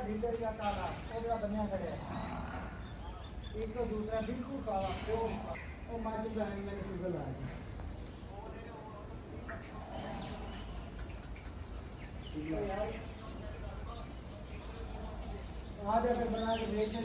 ढीले का काला कोबरा बनिया खड़े एक तो दूसरा बिल्कुल काला वो माचिस बनाने मैंने शुगर लाया आज ऐसे बना के भेज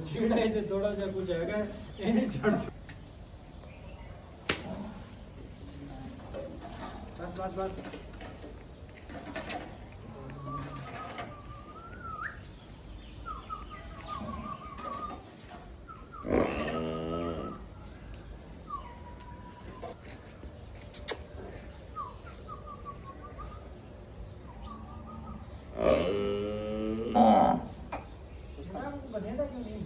छेड़ा ही थोड़ा सा कुछ हैगा इन्हें छड़ बस बस बस बनेगा क्यों नहीं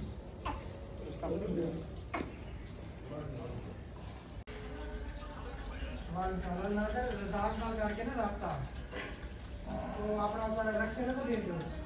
ना करके ना रखता तो अपना रखे ना तो दे दो